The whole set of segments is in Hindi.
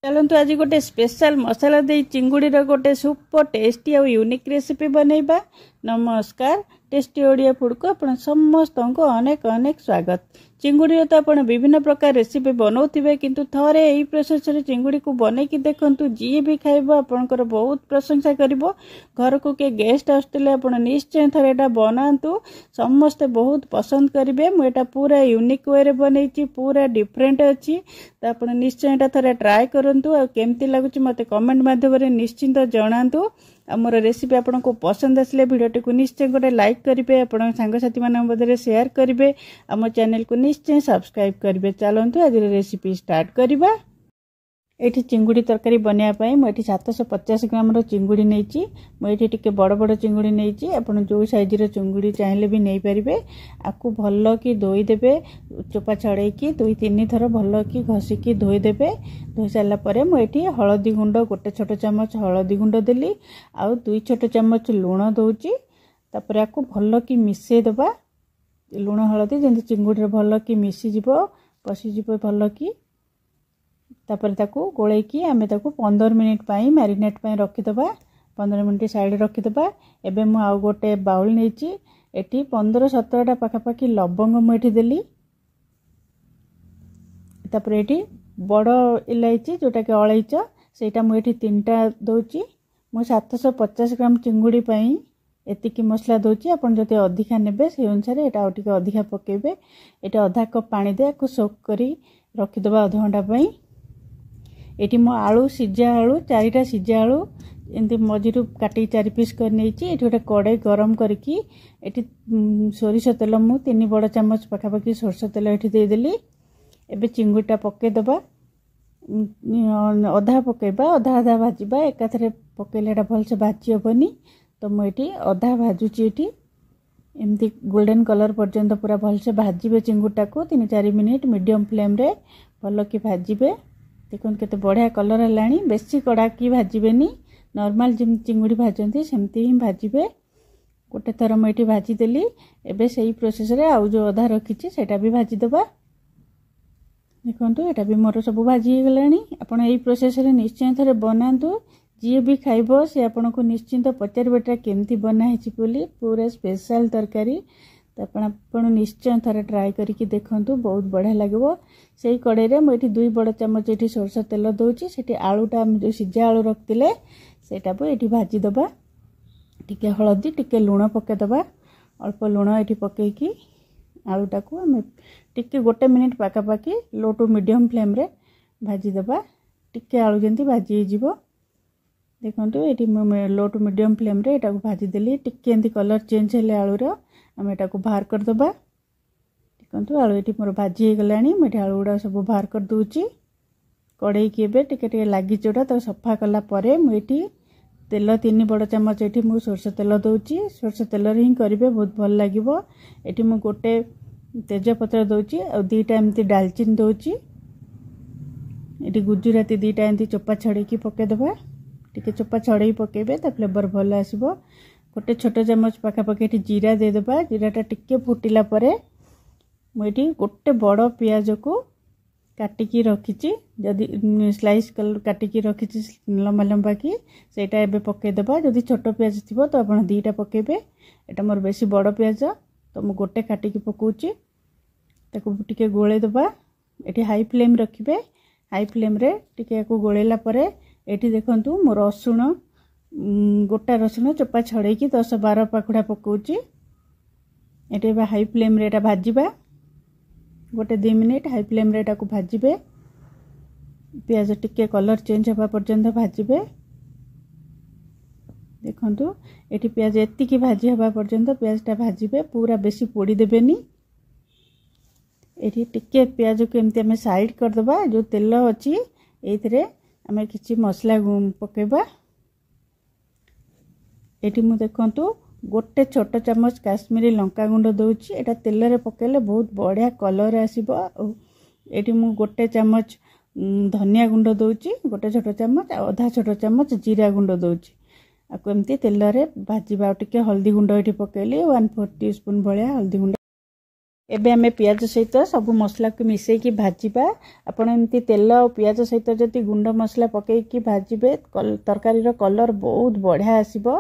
चलतु आज गोटे स्पेशल मसाला दे चिंगुड़ी गोटे सुपर टेस्टी और यूनिक रेसिपी बनैबा। नमस्कार, टेस्टी ओडिया फूड को आपण समस्त को अनेक अनेक स्वागत। चिंगुड़ी तो आपण विभिन्न प्रकार रेसिपी बनाउथिबे, किंतु थरे एही प्रोसेस रे चिंगुड़ी को बनै कि देखंतु, जी भी खाइबो आपनकर बहुत प्रशंसा करिवो। घर को के गेस्ट आस्तले आपण निश्चय थरे एटा बनांतु, समस्त बहुत पसंद करिवे। मु एटा पूरा यूनिक वे रे बनैछि, पूरा डिफरेंट अछि, तो आपण निश्चय एटा थरे ट्राई करंतु। आ केमती लागुछि मते कमेंट माध्यम रे निश्चिंत जणांतु। आमर रेसिपी आपन को पसंद आसले वीडियो को निश्चय गोटे लाइक करिवे, आपण सांगसाथी मान मध्य शेयर करिवे, आम चैनल को निश्चय सब्सक्राइब करिवे। चलंतु आज रेसिपी स्टार्ट करिबा। एठी चिंगुड़ी तरकारी बनिया पई मु एठी 750 ग्राम रो चिंगुड़ी नेछि। मु एठी टिके बड़ बड़ चिंगुड़ी नेछि, आपण जो साइज रो चिंगुड़ी चाहिले भी नै परिबे। आकु भल्लो की धोई देबे, चोपा छड़े की 2-3 थर भल्लो की घसी की धोई देबे। धोई साला परे मु एठी हळदी गुंड गोटे छोट चम्मच हळदी गुंड देली, आ 2 छोट चम्मच लूण दउची। तापर आकु भल्लो की मिसे देबा, लूण हळदी जेंति चिंगुड़ी रे भल्लो की मिसी जिवो, पसी जिवो भल्लो की। तापर ताकू गोले की आमे ताकू 15 मिनिट पाई मैरिनेट पाई रखि दबा। 15 मिनिट साइड रखि दबा। एबे मु आ गोटे बाउल नेची, एठी 15-17 टा पाखा पाखी लवंग मु एठी देली। तापर एठी बड़ इलायची जोटा के अळैच सेटा मु एठी 3टा दोची। मु 750 ग्राम चिंगुड़ी पाई एतिकी मसला दोची। आपण जते अधिका नेबे से अनुसार एटा ओटिके अधिका पकेबे। एटा आधा कप पानी दे को सोक करी रखि दबा आधा घंटा पाई। एटी मो आलू सिजा आलू 4टा सिजा आलू एंती मझिरु काटी 4 पीस कर नेची। एटी गोटे कड़ाई गरम करकी एटी सोरिष तेल मु 3 बड़ चम्मच पाखापाखी सोरिष तेल एटी दे देली। एबे चिंगुटा पके दबा, अधा पकेबा अधा आधा भाजीबा, एकाथरे पकेले एटा भल से भाजी हबनी। तो मु एटी अधा भाजुची, एटी एमती गोल्डन कलर पर्यंत पूरा भल से भाजीबे। चिंगुटा को 3-4 मिनिट मीडियम फ्लेम रे भल की भाजीबे। देखो केते बढ़िया कलर हलानी। बेसी कड़ा की भाजीबेनी, नॉर्मल जिम चिंगुड़ी भाजंती सेमती ही भाजीबे। गोटे थर मैं भाजी देली। एबे सही प्रोसेस रे आउ जो अधा रखीची सेटा भी भाजी दबा। देखंतु एटा भी मोर सब भाजी गलानी। आपण एही प्रोसेस रे निश्चय थरे बनांतु, जी भी खाइबो से आपण को निश्चिंत पचारबेटा केमती बना हिची बोली। पूरा स्पेशल तरकारी तो आपण निश्चय थरे ट्राई करके देखंतु, बहुत बढ़िया लागबो। सेही कड़े रे मु एठी 2 बड़ चम्मच एठी सोरस तेल दोची। सेठी आलूटा जो सिजा आलू रखतिले सेटा बो एठी भाजी दबा। टिके हळदी टिके लूण पके दबा, अल्प लूण एठी पके की आलूटा को हम टिके गोटे मिनिट पाका पाकी लो टू मीडियम फ्लेम रे भाजी दबा। टिके आलू जेंती भाजी जिवो। देखंतु एठी लो टू मीडियम फ्लेम रे एटा को भाजी देली। टिके एंती कलर चेंज हेले आलू रो आम एटा को बाहर कर दबा। देखंतु आलू एठी मोर भाजी हे गलानी। मैं आलू गुडा सब बाहर कर दूची। कड़ाई की एबे टिके टिके लागी जोटा तो सफा कला परे मु एठी तेल 3 बड़ चम्मच एठी मु सोरस तेल दोची। सोरस तेल रे ही करिवे, बहुत भल लागिवो। एठी मु गोटे तेजपत्र दोची और 2टा एमती दालचीनी दोची। एठी गुजराती 2टा एमती चोपा छड़े की पके दबा। टिके चोपा छड़े पकेबे ता फ्लेवर भल आसीबो। गोटे छोट चम्मच पाखापाखी एठी जीरा दे दबा। जीराटा टिके फुटिला परे मु एठी गोटे बड़ प्याज को काटिकी रखीची, जदि स्लाइस कलर काटिकी रखीची लंबा लंबा की सेटा एबे पके दबा। जदि छोट प्याज थिबो तो आपण 2टा पकेबे। एटा मोर बेसी बड़ प्याज तो मु गोटे काटिकी पकोची। ताको टिके गोळे दबा। एठी हाई फ्लेम रखिबे। हाई फ्लेम रे टिके को गोळेला परे एठी देखंतु मो रसुण गोटा रसुण चोपा छड़े की 10-12 पाखुड़ा पकोची। एटे बा हाई फ्लेम रे एटा भाजीबा। गोटे 2 मिनिट हाई फ्लेम रे एटा को भाजीबे। प्याज टिके कलर चेंज होबा पर्यंत भाजीबे। देखंतु एटी प्याज एत्ती की भाजी होबा पर्यंत प्याजटा भाजीबे, पूरा बेसी पोड़ी देबेनी। एटी टिके प्याज को एमती हमें साइड कर दबा। जो तेल अछि एथिरे हमें किछि मसला पकेबा। एटी मु देखंतु गोटे छोट चम्मच काश्मीरी लंका गुंड दोची। एटा तेल रे पकेले बहुत बढ़िया कलर आसीबो। एटी मु गोटे चम्मच धनिया गुंड दोची, गोटे छोट चम्मच आधा छोट चम्मच जीरा गुंड दोची। आको एमती तेल रे भाजीबा। टिके हल्दी गुंड एटी पकेली 1/4 टीस्पून भलिया हल्दी गुंड। एबे आमे पियाज सहित सब मसला को मिसेकी भाजिबा। आपण एमती तेल और पियाज सहित जति गुंड मसला पकेकी भाजिबे तरकारी रो कलर बहुत बढ़िया आसीबो।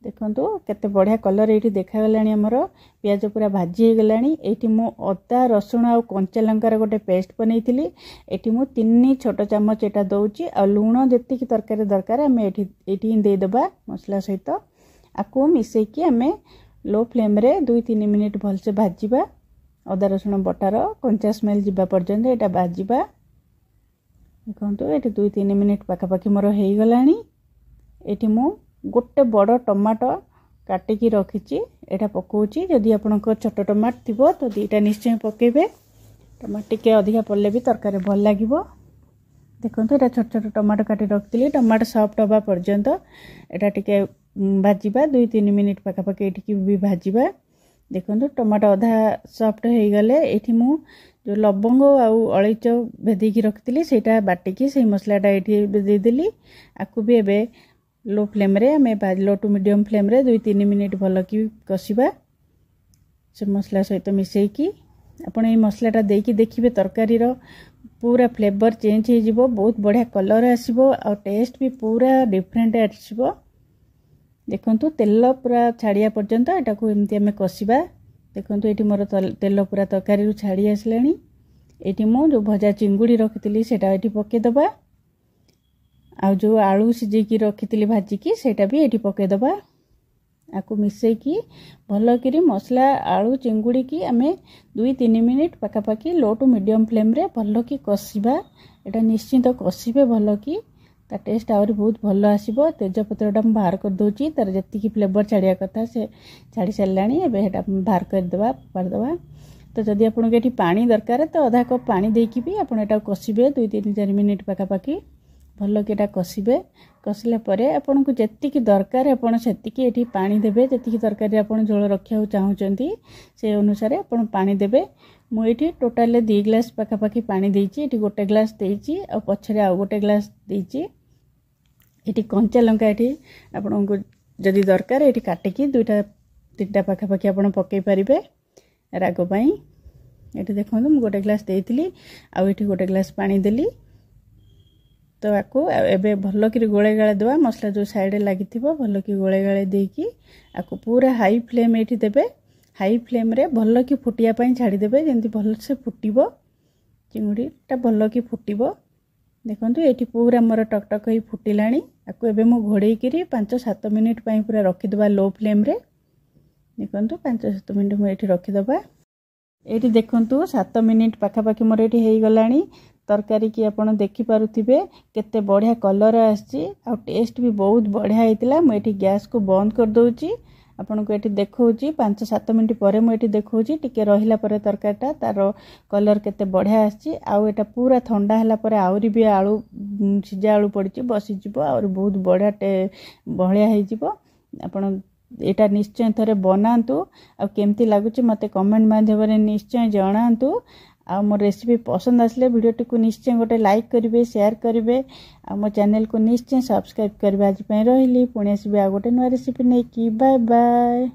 देखंतु केते बढ़िया कलर एठी देखा गलानी हमर पियाज पूरा भाजी हे गलानी। एठी मो अदा रसुण और कंचा लंकार गोटे पेस्ट बनैथिली। एठी मो 3 छोट चम्मच एटा दउची आ लूण जति की तरकारी दरकार हमें एठी दे देबा मसला सहित आको मिसेकी हमें लो फ्लेम रे 2-3 मिनिट भलसे भाजिबा। अदा रसुण बटार कंचा स्मेल जिबा पर्यंत एटा भाजिबा। देखंतु एठी 2-3 मिनिट पाखापाखि मोर हेई गलानी। एठी मो गोटे बड़ टमाटो काटिकी रखिची एटा पकाउची। जदि आपनको छोट टमाट थिबो तो 2टा निश्चय पकेबे। टमाट टिके अधिका पड़ले भी तरकारी भल लागिबो। देखंतु एटा छोट छोट टमाटो काटी रखतिली। टमाटो सॉफ्ट होबा पर्यंत एटा टिके भाजिबा। 2-3 मिनिट पाखापाखि एठी भी भाजिबा। देखंतु टमाटो आधा सॉफ्ट हो गले एठी मु जो लवंग आउ अलैच भेदी की रखतिली सेटा बाटिकी से मसलाटा एठी दे देली। आकु भी एबे लो फ्लेम रे हमें लो टू मीडियम फ्लेम रे 2-3 मिनिट भल की कसिबा से मसला सहित मिसेकी। आपण ए मसलाटा देकी देखिबे तरकारी रो पूरा फ्लेवर चेंज हो जिवो। बहुत बढ़िया कलर आसीबो और टेस्ट भी पूरा डिफरेंट आसीबो। देखंतु तेल पूरा छाड़िया पर्यंत एटा को एमती हमें कसिबा। देखंतु एठी मोर तेल पूरा तरकारी रु छाड़ी आसलानी। एठी मो जो भजा चिंगुड़ी रखितली सेटा एठी पके दबा। आ जो आलू सिझे की रखितली भाजी की सेटा भी एठी पके दबा। आकु मिसे की भल करी मसला आलू चिंगुड़ी की हमें 2-3 मिनिट पाखापाखि लो टू मीडियम फ्लेम रे भल की कसिबा। एटा निश्चित कसिबे भल की ता टेस्ट आउरी बहुत भल आसीबो। तेजपत्रटा हम बाहर कर दोची तार जति की फ्लेवर छाड़िया कथा से छाड़ी सारलानी। एबे हेटा बाहर कर देबा पार देबा। तो जदि आपन के एठी पानी दरकार तो आधा कप पानी देकी भी आपन एटा कसिबे 2-3 मिनिट पाखापाखि भल के एटा कसिबे। कसिला परे आपन को जति की दरकार आपन सेति की एठी पानी देबे। जति की तरकारी आपन झोल रखिया चाहउचंती से अनुसार आपन पानी देबे। मु एठी टोटल 2 ग्लास पाखापाखि पानी देइची। एठी गोटे ग्लास देइची और पछरे आ गोटे ग्लास देइची। एठी कंचा लंका एठी आपन को जदि दरकार एठी काटिकी 2-3टा पाखापाखि आपन पकई पारिबे राग पई। एठी देखंतु मु गोटे ग्लास देइथिली आ एठी गोटे ग्लास पानी देली। तो आको एबे भल की गोळे गाळे देबा। मसला जो साइड लागि थिबो भल की गोळे गाळे देकी आको पूरा हाई फ्लेम एठी देबे। हाई फ्लेम रे भल की फुटिया पई छाडी देबे जेंति भल से फुटिबो। चिंगुडीटा भल की फुटिबो। देखंतु एठी पूरा मोर टकटक होई फुटिलाणी। आको एबे मो घोड़ेई करी 5-7 मिनिट पई पूरा रखि दबा लो फ्लेम रे। देखंतु 5-7 मिनिट मो एठी रखि दबा। एठी देखंतु 7 मिनिट पाखापाखि मोर एठी हेई गलाणी। तरकारी की आपण देखि पारुथिबे केते बढ़िया कलर आछि आ टेस्ट भी बहुत बढ़िया हेतिला। मो एठी गैस को बंद कर दोउची। आपण को एठी देखौची 5-7 मिनिट परे मो एठी देखौची टिके रहिला परे तरकारीटा तार कलर केते बढ़िया आछि। आ एटा पूरा ठंडा हला परे आउरी भी आलू सिजा आलू पड़िची बसी जिवो और बहुत बढ़िया बढ़िया हे जिवो। आपण एटा निश्चय थरे बनांतु आ केमती लागुची मते कमेंट माध्यम रे निश्चय जणांतु। आ मोर रेसिपी पसंद आसले वीडियो को निश्चय गोटे लाइक करिवे शेयर करिवे आ मो चैनल को निश्चय सब्सक्राइब करिवे। आज पई रहिली पुणी आसीबे आ गोटे नया रेसिपी नै की। Bye bye.